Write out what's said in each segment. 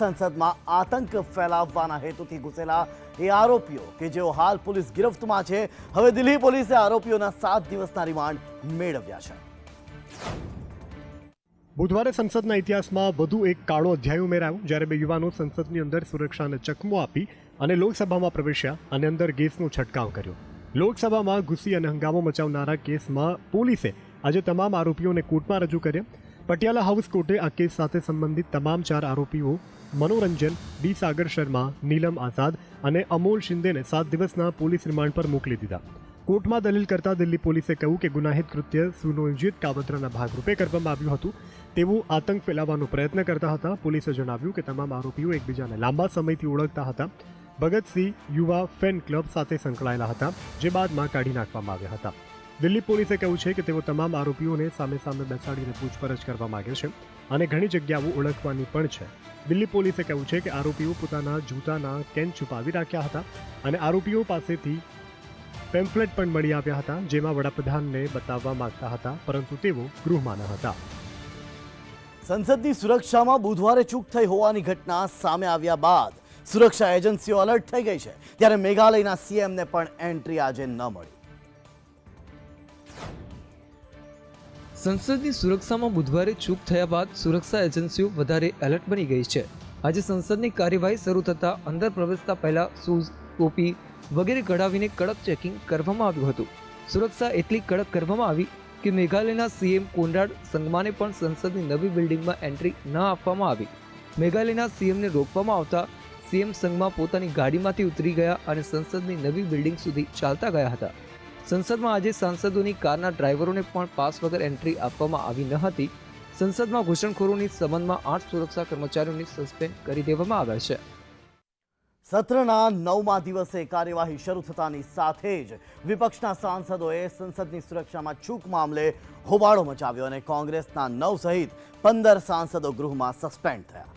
સંસદમાં આતંક ફેલાવવાના હેતુથી ઘૂસેલા એ આરોપીઓ કે જેઓ હાલ પોલીસ ગિરફ્તમાં છે, હવે દિલ્હી પોલીસે આરોપીઓના 7 દિવસના રિમાન્ડ મેળવ્યા છે. બુધવારે સંસદના ઇતિહાસમાં વધુ એક કાળો અધ્યાય ઉમેરાયો, જ્યારે 2 યુવાનો સંસદની અંદર સુરક્ષાને ચકમો આપી અને લોકસભામાં પ્રવેશ્યા અને અંદર ગેસનો છંટકાવ કર્યો. લોકસભામાં ઘૂસી અને હંગામો મચાવનારા કેસમાં પોલીસે આજે તમામ આરોપીઓને કોર્ટમાં રજૂ કર્યા. પટિયાલા હાઉસ કોર્ટે આ કેસ સાથે સંબંધિત તમામ 4 આરોપીઓ મનોરંજન, ડી સાગર શર્મા, નીલમ આઝાદ અને અમોલ શિંદેને 7 દિવસના પોલીસ રિમાન્ડ પર મોકલી દીધા. કોર્ટમાં દલીલ કરતા દિલ્હી પોલીસે કહ્યું કે ગુનાહિત કૃત્ય સુનિયોજિત કાવતરાના ભાગરૂપે કરવામાં આવ્યું હતું, તેવું આતંક ફેલાવવાનો પ્રયત્ન કરતા હતા. પોલીસે જણાવ્યું કે તમામ આરોપીઓ એકબીજાને લાંબા સમયથી ઓળખતા હતા. ભગતસિંહ યુવા ફેન ક્લબ સાથે સંકળાયેલા હતા, જે બાદમાં કાઢી નાખવામાં આવ્યા હતા. દિલ્હી પોલીસે કહ્યું છે કે તેઓ તમામ આરોપીઓને સામે સામે બેસાડીને પૂછપરછ કરવા માંગે છે અને ઘણી જગ્યાઓ ઓળખવાની પણ છે. દિલ્હી પોલીસે કહ્યું છે કે આરોપીઓ પોતાના જૂતાના કેન છુપાવી રાખ્યા હતા અને આરોપીઓ પાસેથી પેમ્ફલેટ પણ મળી આવ્યા હતા, જેમાં વડાપ્રધાનને બતાવવા માંગતા હતા, પરંતુ તેઓ ગૃહમાં ન હતા. સંસદની સુરક્ષામાં બુધવારે ચૂક થઈ હોવાની ઘટના સામે આવ્યા બાદ સુરક્ષા એજન્સીઓ એલર્ટ થઈ ગઈ છે, ત્યારે મેઘાલયના સીએમને પણ એન્ટ્રી આજે ન મળી. સંસદની સુરક્ષામાં બુધવારે ચૂક થયા બાદ સુરક્ષા એજન્સીઓ વધારે એલર્ટ બની ગઈ છે. આજે સંસદની કાર્યવાહી શરૂ થતાં અંદર પ્રવેશતા પહેલા શૂઝ, ટોપી વગેરે કઢાવીને કડક ચેકિંગ કરવામાં આવ્યું હતું. સુરક્ષા એટલી કડક કરવામાં આવી કે મેઘાલયના સીએમ કોનરાડ સંગમાને પણ સંસદની નવી બિલ્ડિંગમાં એન્ટ્રી ન આપવામાં આવી. મેઘાલયના સીએમને રોકવામાં આવતા સીએમ સંગમા પોતાની ગાડીમાંથી ઉતરી ગયા અને સંસદની નવી બિલ્ડિંગ સુધી ચાલતા ગયા હતા. સંસદમાં આજે સાંસદોની કારના ડ્રાઈવરોને પણ પાસ વગર એન્ટ્રી આપવામાં આવી ન હતી. સંસદમાં ઘૂસણખોરોની સંબંધમાં 8 સુરક્ષા કર્મચારીઓને સસ્પેન્ડ કરી દેવામાં આવ્યા છે. સત્રના 9મા દિવસે કાર્યવાહી શરૂ થતાની સાથે જ વિપક્ષના સાંસદોએ સંસદની સુરક્ષામાં ચૂક મામલે હોબાળો મચાવ્યો અને કોંગ્રેસના 9 સહિત 15 સાંસદો ગૃહમાં સસ્પેન્ડ થયા.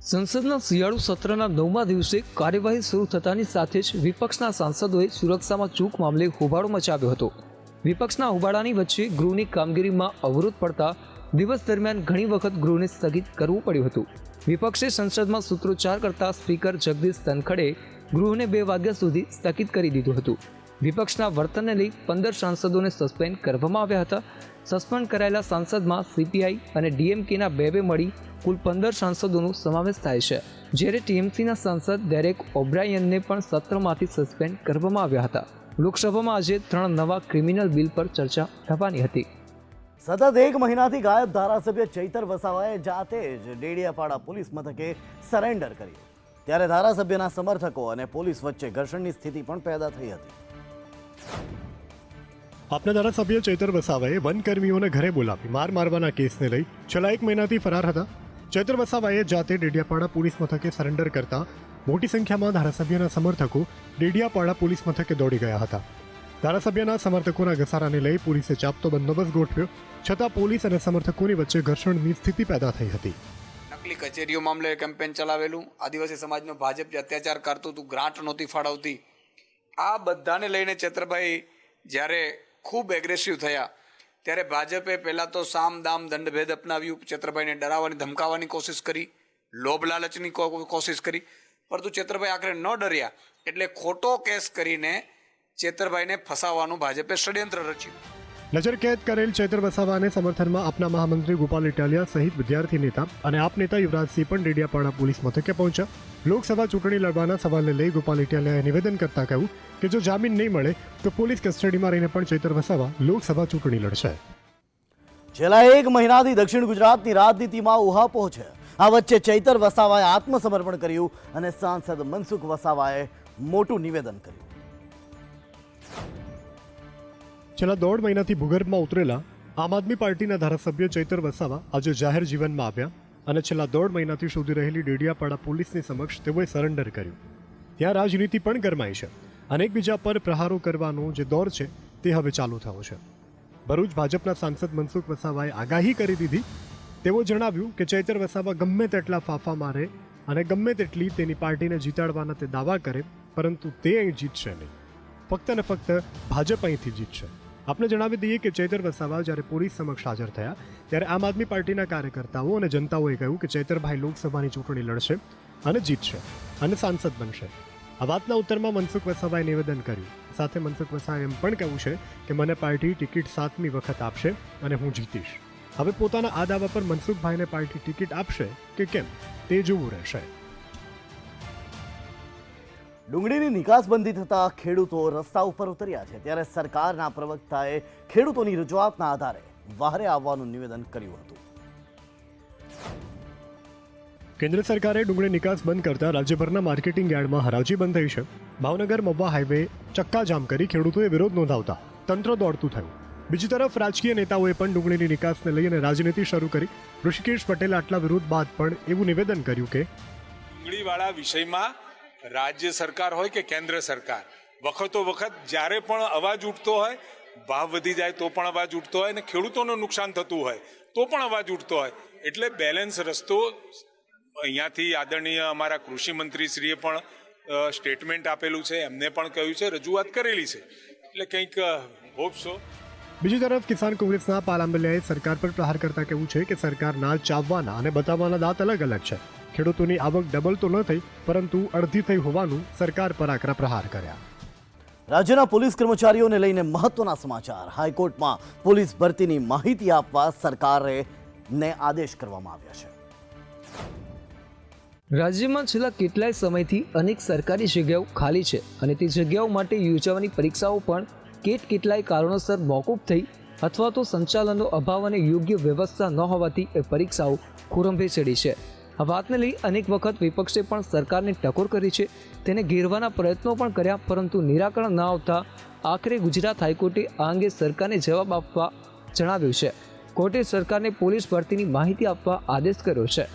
સંસદના શિયાળુ સત્રના 9મા દિવસે કાર્યવાહી શરૂ થતાની સાથે જ વિપક્ષના સાંસદોએ સુરક્ષામાં ચૂક મામલે હોબાળો મચાવ્યો હતો. વિપક્ષના હોબાળાની વચ્ચે ગૃહની કામગીરીમાં અવરોધ પડતા દિવસ દરમિયાન ઘણી વખત ગૃહને સ્થગિત કરવું પડ્યું હતું. વિપક્ષે સંસદમાં સૂત્રોચ્ચાર કરતા સ્પીકર જગદીશ ધનખડે ગૃહને 2 વાગ્યા સુધી સ્થગિત કરી દીધું હતું. વિપક્ષના વર્તનને લઈ 15 સાંસદોને સસ્પેન્ડ કરવામાં આવ્યા હતા. સસ્પેન્ડ કરાયેલા સાંસદમાં સીપીઆઈ અને ડીએમકેના 2 મળી કુલ 15 સાંસદોનો સમાવેશ થાય છે, જ્યારે ટીએમસીના સાંસદ ડેરેક ઓબ્રાયનને પણ સત્રમાંથી સસ્પેન્ડ કરવામાં આવ્યા હતા. લોકસભામાં આજે 3 નવા ક્રિમિનલ બિલ પર ચર્ચા થવાની હતી. સતત 1 મહિનાથી ગાયબ ધારાસભ્ય ચૈતર વસાવાએ જાતે જ ડેડિયાપાડા પોલીસ મથકે સરેન્ડર કર્યું, ત્યારે ધારાસભ્યના સમર્થકો અને પોલીસ વચ્ચે ઘર્ષણની સ્થિતિ પણ પેદા થઈ હતી. આપના ધારાસભ્ય ચૈતર વસાવાએ વનકર્મીઓને ઘરે બોલાવી માર મારવાના કેસને લઈ છેલ્લા 1 મહિનાથી ફરાર હતા. ચૈતર વસાવાએ જાતે ડેડિયાપાડા પોલીસ મથકે સરેન્ડર કરતા મોટી સંખ્યામાં ધારાસભ્યના સમર્થકો ડેડિયાપાડા પોલીસ મથકે દોડી ગયા હતા. ધારાસભ્યના સમર્થકોના ઘસારાને લઈ પોલીસે ચાપતો બંદોબસ્ત ગોઠવ્યો, છતાં પોલીસ અને સમર્થકોની વચ્ચે ઘર્ષણની સ્થિતિ પેદા થઈ હતી. નકલી કચેરીઓ મામલે કેમ્પેન ચલાવેલું, આદિવાસી સમાજમાં ભાજપ જે અત્યાચાર કરતું હતું, ગ્રાન્ટ નહોતી ફાળવતી, આ બધાને લઈને ચૈતરભાઈ જ્યારે ખૂબ એગ્રેસિવ થયા ત્યારે ભાજપે પહેલાં તો સામ દામ દંડભેદ અપનાવ્યું. ચૈતરભાઈને ડરાવવાની ધમકાવવાની કોશિશ કરી, લોભ લાલચની કોશિશ કરી, પરંતુ ચૈતરભાઈ આખરે ન ડર્યા એટલે ખોટો કેસ કરીને ચૈતરભાઈને ફસાવવાનું ભાજપે ષડયંત્ર રચ્યું. નજરકેદ કરેલ ચૈતર વસાવાને સમર્થનમાં આપના મહામંત્રી ગોપાલ ઇટાલિયા સહિત વિદ્યાર્થી નેતા અને આપ નેતા યુવરાજસિંહ પણ ડેડિયાપાડા પોલીસ મથકે પહોંચ્યા. લોકસભા ચૂંટણી લડવાના સવાલને લઈ ગોપાલ ઇટાલિયાએ નિવેદન કરતા કહ્યું કે જો જામીન નહીં મળે તો પોલીસ કસ્ટડીમાં રહીને પણ ચૈતર વસાવા લોકસભા ચૂંટણી લડશે. છેલ્લા 1 મહિનાથી દક્ષિણ ગુજરાતની રાજનીતિમાં ઉહાપોહ છે. આ વચ્ચે ચૈતર વસાવાએ આત્મસમર્પણ કર્યું અને સાંસદ મનસુખ વસાવાએ મોટું નિવેદન કર્યું. છેલ્લા 1.5 મહિનાથી ભૂગર્ભમાં ઉતરેલા આમ આદમી પાર્ટીના ધારાસભ્ય ચૈતર વસાવા આજે જાહેર જીવનમાં આવ્યા અને છેલ્લા 1.5 મહિનાથી શોધી રહેલી ડેડિયાપાડા પોલીસની સમક્ષ તેઓએ સરેન્ડર કર્યું. ત્યાં રાજનીતિ પણ ગરમાઈ છે અને એકબીજા પર પ્રહારો કરવાનો જે દોર છે તે હવે ચાલુ થયો છે. ભરૂચ ભાજપના સાંસદ મનસુખ વસાવાએ આગાહી કરી દીધી. તેઓ જણાવ્યું કે ચૈતર વસાવા ગમે તેટલા ફાફા મારે અને ગમે તેટલી તેની પાર્ટીને જીતાડવાના તે દાવા કરે, પરંતુ તે અહીં જીતશે નહીં. ફક્ત ને ફક્ત ભાજપ અહીંથી જીતશે. આપને જણાવી દઈએ કે ચૈતર વસાવા જ્યારે પોલીસ સમક્ષ હાજર થયા ત્યારે આમ આદમી પાર્ટીના કાર્યકર્તાઓ અને જનતાઓએ કહ્યું કે ચૈતરભાઈ લોકસભાની ચૂંટણી લડશે અને જીતશે અને સાંસદ બનશે. આ વાતના ઉત્તરમાં મનસુખ વસાવાએ નિવેદન કર્યું. સાથે મનસુખ વસાવાએ એમ પણ કહ્યું છે કે મને પાર્ટી ટિકિટ 7મી વખત આપશે અને હું જીતીશ. હવે પોતાના આ દાવા પર મનસુખભાઈને પાર્ટી ટિકિટ આપશે કે કેમ તે જોવું રહેશે. ડુંગળીની નિકાસબંધી થતાં ખેડૂતો રસ્તા ઉપર ઉતર્યા છે, ત્યારે સરકારના પ્રવક્તાએ ખેડૂતોની રજૂઆતના આધારે વહારે આવવાનું નિવેદન કર્યું હતું. કેન્દ્ર સરકારે ડુંગળી નિકાસ બંધ કરતા રાજ્યભરના માર્કેટિંગ યાર્ડમાં હરાજી બંધ થઈ છે. ભાવનગર મહુવા હાઈવે ચક્કાજામ કરી ખેડૂતોએ વિરોધ નોંધાવતા તંત્ર દોડતું થયું. બીજી તરફ રાજકીય નેતાઓએ પણ ડુંગળીની નિકાસને લઈને રાજનીતિ શરૂ કરી. ઋષિકેશ પટેલે આટલા વિરોધ બાદ પણ એવું નિવેદન કર્યું કે ડુંગળીવાળા વિષયમાં રાજ્ય સરકાર હોય કે કેન્દ્ર સરકાર વખતો વખત જ્યારે પણ અવાજ ઉઠતો હોય, ભાવ વધી જાય તો પણ અવાજ ઉઠતો હોય, અને ખેડૂતોનું નુકસાન થતું હોય તો પણ અવાજ ઉઠતો હોય. એટલે બેલેન્સ રસ્તો અહીંયાથી આદરણીય અમારા કૃષિ મંત્રીશ્રીએ પણ સ્ટેટમેન્ટ આપેલું છે, એમને પણ કહ્યું છે, રજૂઆત કરેલી છે. એટલે કંઈક હોપ સો. બીજી તરફ કિસાન કોંગ્રેસના પાલ આંબલિયાએ સરકાર પર પ્રહાર કરતા કહેવું છે કે સરકારના ચાવવાના અને બતાવવાના દાંત અલગ અલગ છે. ખેડૂતોની આવક ડબલ તો ન થઈ, પરંતુ અડધી થઈ હોવાનું સરકાર પર આકરા પ્રહાર કર્યા. રાજ્યના પોલીસ કર્મચારીઓને લઈને મહત્વના સમાચાર. હાઈકોર્ટમાં પોલીસ ભરતીની માહિતી આપવા સરકારને આદેશ કરવામાં આવ્યા છે. રાજ્યમાં છેલ્લા કેટલાય સમયથી અનેક સરકારી જગ્યાઓ ખાલી છે અને તે જગ્યાઓ માટે યોજાવાની પરીક્ષાઓ પણ કેટલાય કારણોસર મોકૂફ થઈ અથવા તો સંચાલનનો અભાવ અને યોગ્ય વ્યવસ્થા ન હોવાથી એ પરીક્ષાઓ ખોરંભે ચડી છે. આ વાતને લઈ અનેક વખત વિપક્ષે પણ સરકારને ટકોર કરી છે, તેને ઘેરવાના પ્રયત્નો પણ કર્યા, પરંતુ નિરાકરણ ન આવતા આખરે ગુજરાત હાઈકોર્ટે આ અંગે સરકારને જવાબ આપવા જણાવ્યું છે. કોર્ટે સરકારને પોલીસ ભરતીની માહિતી આપવા આદેશ કર્યો છે.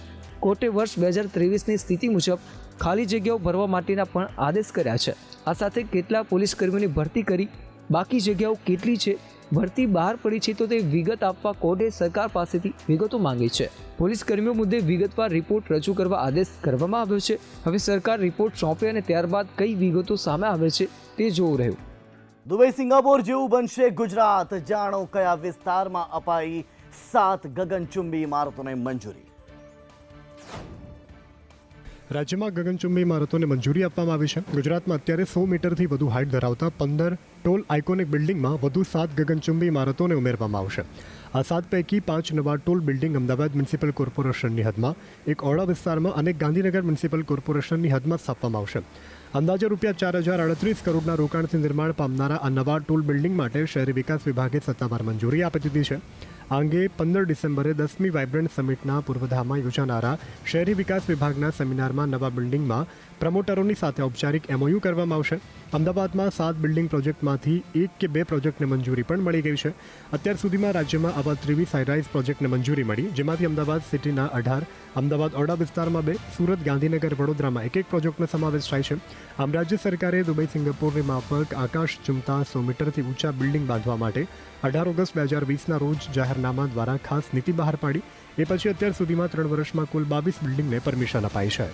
કોર્ટે વર્ષ 2023ની સ્થિતિ મુજબ ખાલી જગ્યાઓ ભરવા માટેના પણ આદેશ કર્યા છે. આ સાથે કેટલા પોલીસ કર્મીઓની ભરતી કરી, બાકી જગ્યાઓ કેટલી છે, ભરતી બહાર પડી છે તો તે વિગત આપવા કોર્ટે સરકાર પાસેથી વિગતો માંગી છે. પોલીસ કર્મીઓ મુદ્દે વિગતવાર રિપોર્ટ રજૂ કરવા આદેશ કરવામાં આવ્યો છે. હવે સરકાર રિપોર્ટ સોંપે અને ત્યારબાદ કઈ વિગતો સામે આવે છે તે જોવું રહ્યું. દુબઈ સિંગાપોર જેવું બનશે ગુજરાત. જાણો કયા વિસ્તારમાં અપાઈ 7 ગગનચુંબી ઇમારતોને મંજૂરી. રાજ્યમાં ગગનચુંબી ઇમારતોને મંજૂરી આપવામાં આવી છે. ગુજરાતમાં અત્યારે 100 મીટરથી વધુ હાઇટ ધરાવતા 15 ટોલ આઇકોનિક બિલ્ડિંગમાં વધુ 7 ગગનચુંબી ઇમારતોને ઉમેરવામાં આવશે. આ 7 પૈકી 5 નવા ટોલ બિલ્ડિંગ અમદાવાદ મ્યુનિસિપલ કોર્પોરેશનની હદમાં, એક ઓરડા વિસ્તારમાં અને ગાંધીનગર મ્યુનિસિપલ કોર્પોરેશનની હદમાં સ્થાપવામાં આવશે. અંદાજે ₹4,038 કરોડના રોકાણથી નિર્માણ પામનારા આ નવા ટોલ બિલ્ડિંગ માટે શહેરી વિકાસ વિભાગે સત્તાવાર મંજૂરી આપી દીધી છે. આ અંગે 15 ડિસેમ્બરે 10મી વાઇબ્રન્ટ સમિટના પૂર્વધામાં યોજાનારા શહેરી વિકાસ વિભાગના સેમિનારમાં નવા બિલ્ડિંગમાં પ્રમોટરોની સાથે ઔપચારિક MOU કરવામાં આવશે. અમદાવાદમાં 7 બિલ્ડિંગ પ્રોજેક્ટમાંથી 1 કે 2 પ્રોજેક્ટને મંજૂરી પણ મળી ગઈ છે. અત્યાર સુધીમાં રાજ્યમાં આવા 23 હાઈરાઇઝ પ્રોજેક્ટને મંજૂરી મળી, જેમાંથી અમદાવાદ સિટીના 18, અમદાવાદ ઓરડા વિસ્તારમાં 2, સુરત, ગાંધીનગર, વડોદરામાં 1 પ્રોજેક્ટનો સમાવેશ થાય છે. આમ રાજ્ય સરકારે દુબઈ સિંગાપોરની માફક આકાશ ચુંબતા 100 મીટરથી ઊંચા બિલ્ડિંગ બાંધવા માટે 18 ઓગસ્ટ 2020ના રોજ જાહેરનામા દ્વારા ખાસ નીતિ બહાર પાડી. એ પછી અત્યાર સુધીમાં 3 વર્ષમાં કુલ 22 બિલ્ડિંગને પરમિશન અપાઈ છે.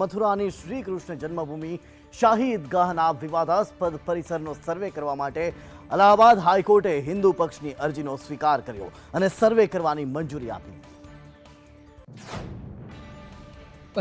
મથુરાની શ્રી કૃષ્ણ જન્મભૂમિ શાહી ઈદગાહના વિવાદાસ્પદ પરિસરનો સર્વે કરવા માટે અલ્હાબાદ હાઈકોર્ટે હિન્દુ પક્ષની અરજીનો સ્વીકાર કર્યો અને સર્વે કરવાની મંજૂરી આપી.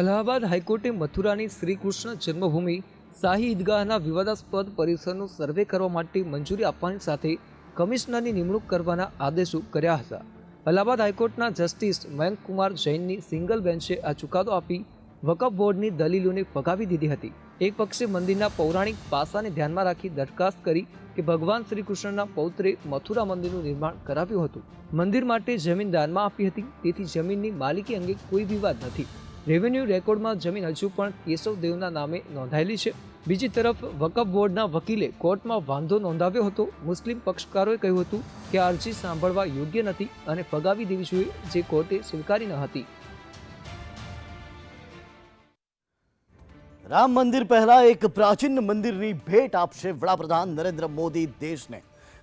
અલ્હાબાદ હાઈકોર્ટે મથુરાની શ્રી કૃષ્ણ જન્મભૂમિ શાહી ઈદગાહના વિવાદાસ્પદ પરિસરનો સર્વે કરવા માટે મંજૂરી આપવાની સાથે કમિશનરની નિમણૂક કરવાના આદેશો કર્યા હતા. અલ્હાબાદ હાઈકોર્ટના જસ્ટિસ મયંક કુમાર જૈનની સિંગલ બેન્ચે આ ચુકાદો આપી વકફ બોર્ડની દલીલોને ફગાવી દીધી હતી. એક પક્ષે મંદિરના પૌરાણિક પાસાને ધ્યાનમાં રાખી દરખાસ્ત કરી કે ભગવાન શ્રી કૃષ્ણના પૌત્રે મથુરા મંદિરનું નિર્માણ કરાવ્યું હતું. મંદિર માટે જમીન દાનમાં આપી હતી, તેથી જમીનની માલિકી અંગે કોઈ વિવાદ નથી. રેવન્યુ રેકોર્ડમાં જમીન હજુ પણ કેશવદેવના નામે નોંધાયેલી છે. બીજી તરફ વકફ બોર્ડના વકીલે કોર્ટમાં વાંધો નોંધાવ્યો હતો. મુસ્લિમ પક્ષકારોએ કહ્યું હતું કે આ અરજી સાંભળવા યોગ્ય નથી અને ફગાવી દેવી જોઈએ, જે કોર્ટે સ્વીકારી ન હતી. રામ મંદિર પહેલા એક પ્રાચીન મંદિરની ભેટ આપશે વડાપ્રધાન નરેન્દ્ર મોદી દેશને.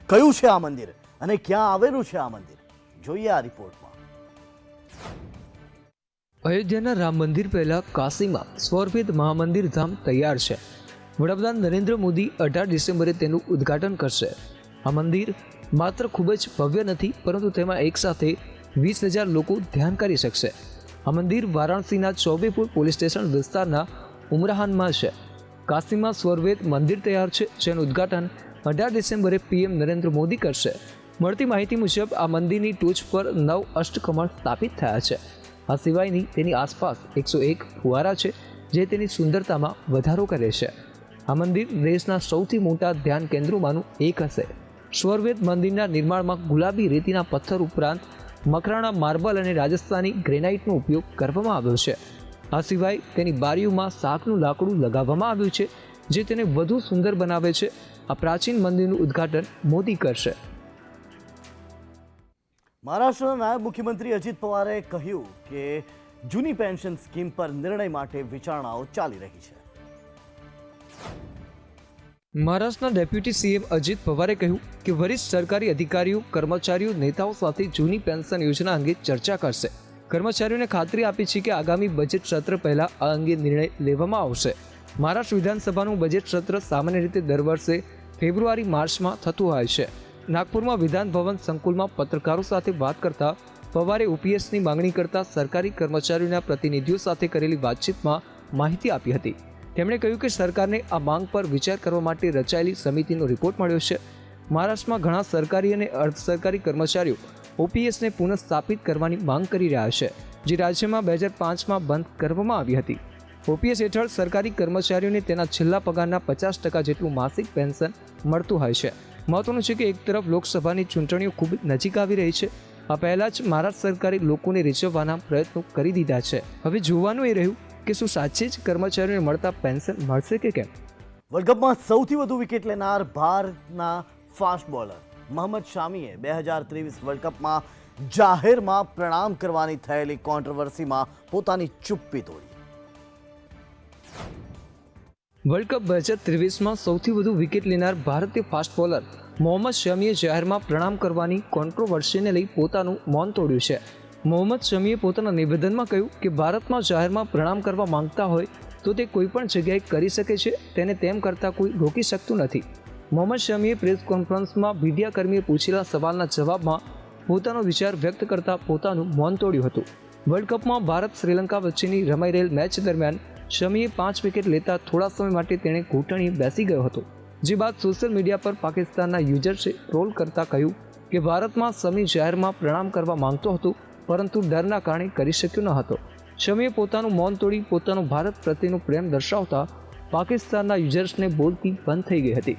કયું છે આ મંદિર અને ક્યાં આવેલું છે આ મંદિર? જોઈએ આ રિપોર્ટમાં. અયોધ્યાના રામ મંદિર પહેલા કાશીમાં સ્વર્ભેદ મહામંદિર ધામ તૈયાર છે. વડાપ્રધાન નરેન્દ્ર મોદી 18 ડિસેમ્બરે તેનું ઉદ્ઘાટન કરશે. આ મંદિર માત્ર ખૂબ જ ભવ્ય નથી, પરંતુ તેમાં એકસાથે 20,000 લોકો ધ્યાન કરી શકશે. આ મંદિર વારાણસીના ચૌબેપુર પોલીસ સ્ટેશન વિસ્તારના ઉમરાહાનમાં છે. કાશીમાં સ્વર્વેદ મંદિર તૈયાર છે, જેનું ઉદ્ઘાટન 18 ડિસેમ્બરે પીએમ નરેન્દ્ર મોદી કરશે. મળતી માહિતી મુજબ આ મંદિરની ટોચ પર 9 અષ્ટકમળ સ્થાપિત થયા છે. આ સિવાયની તેની આસપાસ 101 ફુવારા છે, જે તેની સુંદરતામાં વધારો કરે છે. આ મંદિર દેશના સૌથી મોટા ધ્યાન કેન્દ્રોમાંનું એક હશે. સ્વર્વેદ મંદિરના નિર્માણમાં ગુલાબી રેતીના પથ્થર ઉપરાંત મકરાણા માર્બલ અને રાજસ્થાની ગ્રેનાઇટનો ઉપયોગ કરવામાં આવ્યો છે. આ સિવાય તેની બારીઓમાં સાગનું લાકડું લગાવવામાં આવ્યું છે, જે તેને વધુ સુંદર બનાવે છે. આ પ્રાચીન મંદિરનું ઉદ્ઘાટન મોદી કરશે. મહારાષ્ટ્રના નાયબ મુખ્યમંત્રી અજીત પવારે કહ્યું કે જૂની પેન્શન સ્કીમ પર નિર્ણય માટે વિચારણાઓ ચાલી રહી છે. મહારાષ્ટ્રના ડેપ્યુટી સીએમ અજીત પવારે કહ્યું કે વરિષ્ઠ સરકારી અધિકારીઓ, કર્મચારીઓ, નેતાઓ સાથે જૂની પેન્શન યોજના અંગે ચર્ચા કરશે. કર્મચારીઓને ખાતરી આપી છે કે આગામી બજેટ સત્ર પહેલા આ અંગે નિર્ણય લેવામાં આવશે. મહારાષ્ટ્ર વિધાનસભાનું બજેટ સત્ર સામાન્ય રીતે દર વર્ષે ફેબ્રુઆરી-માર્ચમાં થતું હોય છે. નાગપુરમાં વિધાન ભવન સંકુલમાં પત્રકારો સાથે વાત કરતા પવારે ઓપીએસની માંગણી કરતા સરકારી કર્મચારીઓના પ્રતિનિધિઓ સાથે કરેલી વાતચીતમાં માહિતી આપી હતી. તેમણે કહ્યું કે સરકારને આ માંગ પર વિચાર કરવા માટે રચાયેલી સમિતિનો રિપોર્ટ મળ્યો છે. મહારાષ્ટ્રમાં ઘણા સરકારી અને અર્ધ સરકારી કર્મચારીઓ ઓપીએસને પુનઃસ્થાપિત કરવાની માંગ કરી રહ્યા છે, જે રાજ્યમાં 2005માં બંધ કરવામાં આવી હતી. ઓપીએસ હેઠળ સરકારી કર્મચારીઓને તેના છેલ્લા પગારના 50% જેટલું માસિક પેન્શન મળતું હોય છે. મહત્વનું છે કે એક તરફ લોકસભાની ચૂંટણીઓ ખૂબ નજીક આવી રહી છે. આ પહેલાં જ મહારાષ્ટ્ર સરકારે લોકોને રીઝવવાના પ્રયત્નો કરી દીધા છે. હવે જોવાનું એ રહ્યું કે શું સાચે જ કર્મચારીઓને મળતા પેન્શન મળશે કે કેમ. વર્લ્ડ કપમાં સૌથી વધુ વિકેટ લેનાર ભારતના ફાસ્ટ બોલર મોહમ્મદ શામીએ 2023 વર્લ્ડ કપમાં જાહેરમાં પ્રણામ કરવાની થયેલી કોન્ટ્રોવર્સીમાં પોતાની ચુપ્પી તોડી. વર્લ્ડ કપ 2023માં સૌથી વધુ વિકેટ લેનાર ભારતીય ફાસ્ટ બોલર મોહમ્મદ શમીએ જાહેરમાં પ્રણામ કરવાની કોન્ટ્રોવર્સીને લઈ પોતાનું મૌન તોડ્યું છે. મોહમ્મદ શમીએ પોતાના નિવેદનમાં કહ્યું કે ભારતમાં જાહેરમાં પ્રણામ કરવા માંગતા હોય તો તે કોઈ પણ જગ્યાએ કરી શકે છે, તેને તેમ કરતાં કોઈ રોકી શકતું નથી. મોહમ્મદ શમીએ પ્રેસ કોન્ફરન્સમાં મીડિયાકર્મીએ પૂછેલા સવાલના જવાબમાં પોતાનો વિચાર વ્યક્ત કરતા પોતાનું મૌન તોડ્યું હતું. વર્લ્ડ કપમાં ભારત શ્રીલંકા વચ્ચેની રમાઈ રહેલ મેચ દરમિયાન શમીએ 5 વિકેટ લેતા થોડા સમય માટે તેણે ઘૂંટણીએ બેસી ગયો હતો, જે બાદ સોશિયલ મીડિયા પર પાકિસ્તાનના યુઝર્સે ટ્રોલ કરતા કહ્યું કે ભારતમાં શમી જાહેરમાં પ્રણામ કરવા માંગતો હતો, પરંતુ ડરના કારણે કરી શક્યો ન હતો. શમીએ પોતાનું મૌન તોડી પોતાનો ભારત પ્રત્યેનો પ્રેમ દર્શાવતા પાકિસ્તાનના યુઝર્સને બોલતી બંધ થઈ ગઈ હતી.